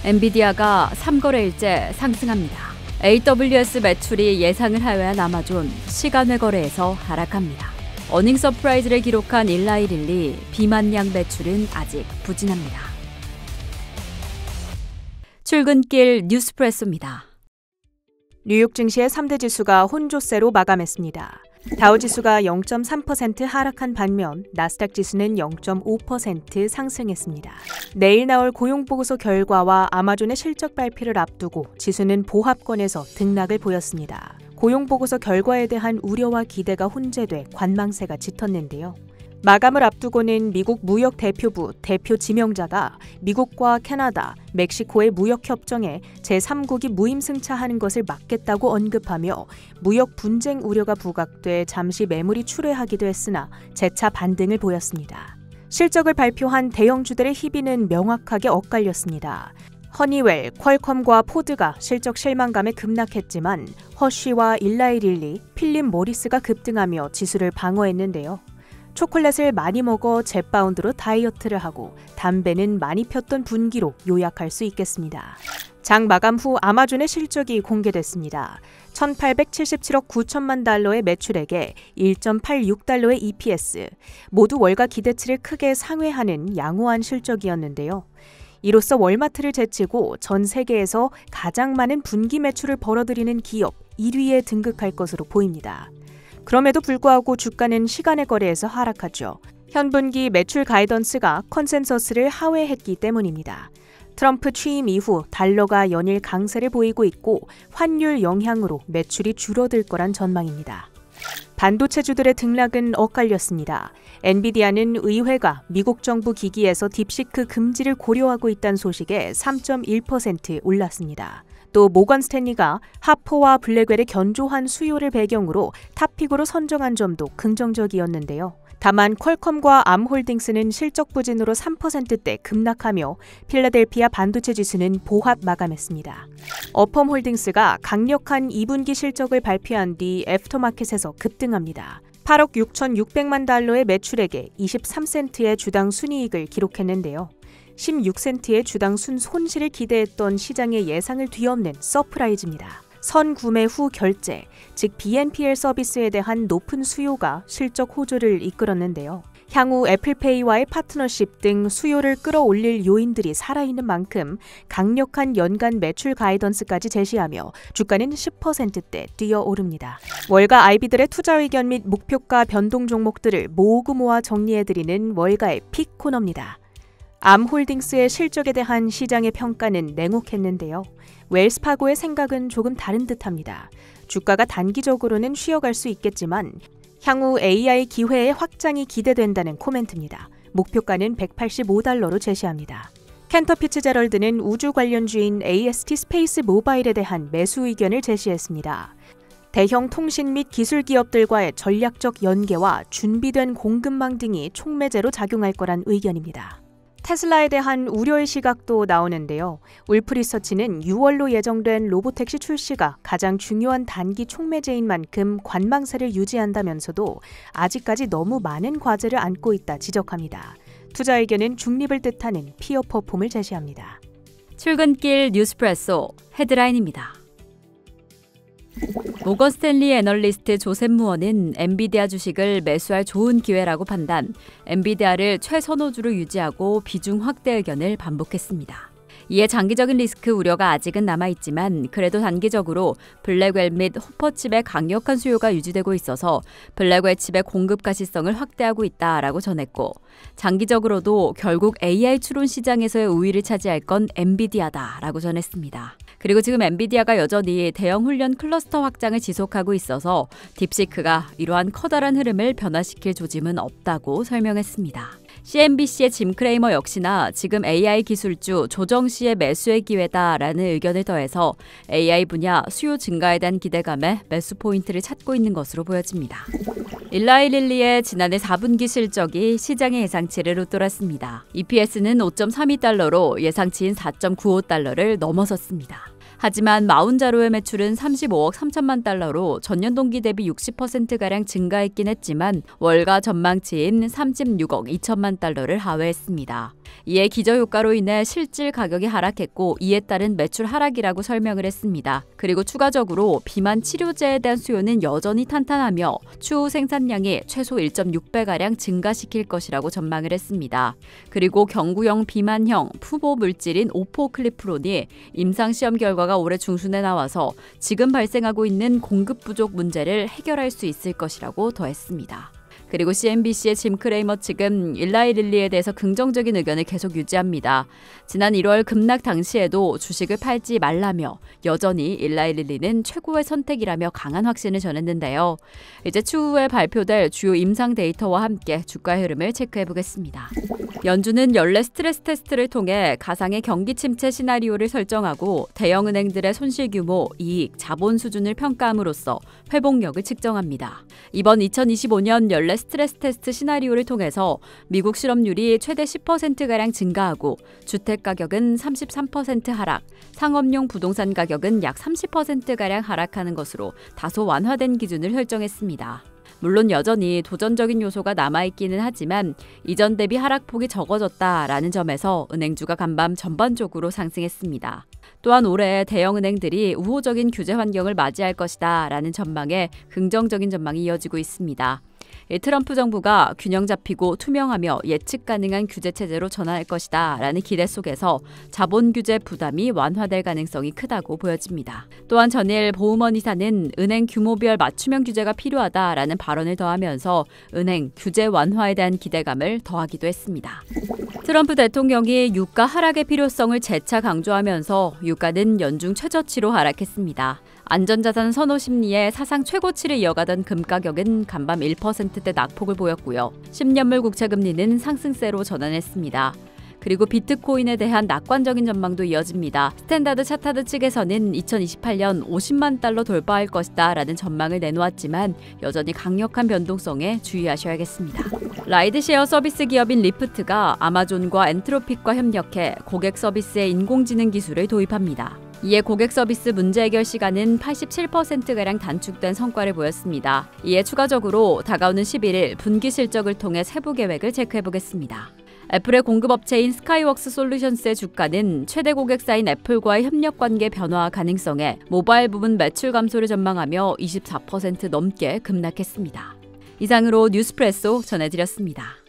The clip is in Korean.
엔비디아가 3거래일째 상승합니다. AWS 매출이 예상을 하회한 아마존, 시간외 거래에서 하락합니다. 어닝 서프라이즈를 기록한 일라이릴리, 비만량 매출은 아직 부진합니다. 출근길 뉴스프레소입니다. 뉴욕 증시의 3대 지수가 혼조세로 마감했습니다. 다우지수가 0.3% 하락한 반면 나스닥 지수는 0.5% 상승했습니다. 내일 나올 고용보고서 결과와 아마존의 실적 발표를 앞두고 지수는 보합권에서 등락을 보였습니다. 고용보고서 결과에 대한 우려와 기대가 혼재돼 관망세가 짙었는데요. 마감을 앞두고는 미국 무역대표부 대표 지명자가 미국과 캐나다, 멕시코의 무역협정에 제3국이 무임승차하는 것을 막겠다고 언급하며 무역 분쟁 우려가 부각돼 잠시 매물이 출회하기도 했으나 재차 반등을 보였습니다. 실적을 발표한 대형주들의 희비는 명확하게 엇갈렸습니다. 허니웰, 퀄컴과 포드가 실적 실망감에 급락했지만 허쉬와 일라이릴리, 필립 모리스가 급등하며 지수를 방어했는데요. 초콜릿을 많이 먹어 젯바운드로 다이어트를 하고 담배는 많이 폈던 분기로 요약할 수 있겠습니다. 장 마감 후 아마존의 실적이 공개됐습니다. 1,877억 9천만 달러의 매출액에 1.86달러의 EPS, 모두 월가 기대치를 크게 상회하는 양호한 실적이었는데요. 이로써 월마트를 제치고 전 세계에서 가장 많은 분기 매출을 벌어들이는 기업 1위에 등극할 것으로 보입니다. 그럼에도 불구하고 주가는 시간의 거래에서 하락하죠. 현분기 매출 가이던스가 컨센서스를 하회했기 때문입니다. 트럼프 취임 이후 달러가 연일 강세를 보이고 있고 환율 영향으로 매출이 줄어들 거란 전망입니다. 반도체주들의 등락은 엇갈렸습니다. 엔비디아는 의회가 미국 정부 기기에서 딥시크 금지를 고려하고 있다는 소식에 3.1% 올랐습니다. 또 모건 스탠리가 하퍼와 블랙웰의 견조한 수요를 배경으로 탑픽으로 선정한 점도 긍정적이었는데요. 다만 퀄컴과 암홀딩스는 실적 부진으로 3%대 급락하며 필라델피아 반도체 지수는 보합 마감했습니다. 어펌홀딩스가 강력한 2분기 실적을 발표한 뒤 애프터마켓에서 급등합니다. 8억 6,600만 달러의 매출액에 23센트의 주당 순이익을 기록했는데요. 16센트의 주당 순손실을 기대했던 시장의 예상을 뒤엎는 서프라이즈입니다. 선 구매 후 결제, 즉 BNPL 서비스에 대한 높은 수요가 실적 호조를 이끌었는데요. 향후 애플페이와의 파트너십 등 수요를 끌어올릴 요인들이 살아있는 만큼 강력한 연간 매출 가이던스까지 제시하며 주가는 10%대 뛰어오릅니다. 월가 IB들의 투자 의견 및 목표가 변동 종목들을 모으고 모아 정리해드리는 월가의 픽 코너입니다. 암홀딩스의 실적에 대한 시장의 평가는 냉혹했는데요. 웰스파고의 생각은 조금 다른 듯합니다. 주가가 단기적으로는 쉬어갈 수 있겠지만 향후 AI 기회의 확장이 기대된다는 코멘트입니다. 목표가는 185달러로 제시합니다. 캔터 피츠제럴드는 우주 관련주인 AST 스페이스 모바일에 대한 매수 의견을 제시했습니다. 대형 통신 및 기술 기업들과의 전략적 연계와 준비된 공급망 등이 촉매제로 작용할 거란 의견입니다. 테슬라에 대한 우려의 시각도 나오는데요. 울프리서치는 6월로 예정된 로보택시 출시가 가장 중요한 단기 촉매제인 만큼 관망세를 유지한다면서도 아직까지 너무 많은 과제를 안고 있다 지적합니다. 투자 의견은 중립을 뜻하는 피어 퍼폼을 제시합니다. 출근길 뉴스프레소 헤드라인입니다. 모건 스탠리 애널리스트 조셉 무어는 엔비디아 주식을 매수할 좋은 기회라고 판단, 엔비디아를 최선호주로 유지하고 비중 확대 의견을 반복했습니다. 이에 장기적인 리스크 우려가 아직은 남아있지만 그래도 단기적으로 블랙웰 및 호퍼칩의 강력한 수요가 유지되고 있어서 블랙웰 칩의 공급 가시성을 확대하고 있다라고 전했고, 장기적으로도 결국 AI 추론 시장에서의 우위를 차지할 건 엔비디아다라고 전했습니다. 그리고 지금 엔비디아가 여전히 대형 훈련 클러스터 확장을 지속하고 있어서 딥시크가 이러한 커다란 흐름을 변화시킬 조짐은 없다고 설명했습니다. CNBC의 짐 크레이머 역시나 지금 AI 기술주 조정 시의 매수의 기회다라는 의견을 더해서 AI 분야 수요 증가에 대한 기대감에 매수 포인트를 찾고 있는 것으로 보여집니다. 일라이릴리의 지난해 4분기 실적이 시장의 예상치를 웃돌았습니다. EPS는 5.32달러로 예상치인 4.95달러를 넘어섰습니다. 하지만 마운자로의 매출은 35억 3천만 달러로 전년 동기 대비 60%가량 증가했긴 했지만 월가 전망치인 36억 2천만 달러를 하회했습니다. 이에 기저효과로 인해 실질 가격이 하락했고 이에 따른 매출 하락이라고 설명을 했습니다. 그리고 추가적으로 비만 치료제에 대한 수요는 여전히 탄탄하며 추후 생산량이 최소 1.6배가량 증가시킬 것이라고 전망을 했습니다. 그리고 경구용 비만형 푸보 물질인 오포클리프론이 임상시험 결과가 올해 중순에 나와서 지금 발생하고 있는 공급 부족 문제를 해결할 수 있을 것이라고 더했습니다. 그리고 CNBC의 짐 크레이머 측은 일라이 릴리에 대해서 긍정적인 의견을 계속 유지합니다. 지난 1월 급락 당시에도 주식을 팔지 말라며 여전히 일라이 릴리는 최고의 선택이라며 강한 확신을 전했는데요. 이제 추후에 발표될 주요 임상 데이터와 함께 주가 흐름을 체크해 보겠습니다. 연준은 연례 스트레스 테스트를 통해 가상의 경기 침체 시나리오를 설정하고 대형은행들의 손실 규모, 이익, 자본 수준을 평가함으로써 회복력을 측정합니다. 이번 2025년 연례 스트레스 테스트 시나리오를 통해서 미국 실업률이 최대 10%가량 증가하고 주택 가격은 33% 하락, 상업용 부동산 가격은 약 30%가량 하락하는 것으로 다소 완화된 기준을 설정했습니다. 물론 여전히 도전적인 요소가 남아있기는 하지만 이전 대비 하락폭이 적어졌다라는 점에서 은행주가 간밤 전반적으로 상승했습니다. 또한 올해 대형은행들이 우호적인 규제 환경을 맞이할 것이다 라는 전망에 긍정적인 전망이 이어지고 있습니다. 트럼프 정부가 균형 잡히고 투명하며 예측 가능한 규제 체제로 전환할 것이다 라는 기대 속에서 자본 규제 부담이 완화될 가능성이 크다고 보여집니다. 또한 전일 보우먼 이사는 은행 규모별 맞춤형 규제가 필요하다라는 발언을 더하면서 은행 규제 완화에 대한 기대감을 더하기도 했습니다. 트럼프 대통령이 유가 하락의 필요성을 재차 강조하면서 유가는 연중 최저치로 하락했습니다. 안전자산 선호 심리에 사상 최고치를 이어가던 금 가격은 간밤 1%대 낙폭을 보였고요. 10년물 국채 금리는 상승세로 전환했습니다. 그리고 비트코인에 대한 낙관적인 전망도 이어집니다. 스탠다드 차타드 측에서는 2028년 50만 달러 돌파할 것이다 라는 전망을 내놓았지만 여전히 강력한 변동성에 주의하셔야겠습니다. 라이드쉐어 서비스 기업인 리프트가 아마존과 엔트로픽과 협력해 고객 서비스에 인공지능 기술을 도입합니다. 이에 고객 서비스 문제 해결 시간은 87%가량 단축된 성과를 보였습니다. 이에 추가적으로 다가오는 11일 분기 실적을 통해 세부 계획을 체크해보겠습니다. 애플의 공급업체인 스카이웍스 솔루션스의 주가는 최대 고객사인 애플과의 협력 관계 변화 가능성에 모바일 부분 매출 감소를 전망하며 24% 넘게 급락했습니다. 이상으로 뉴스프레소 전해드렸습니다.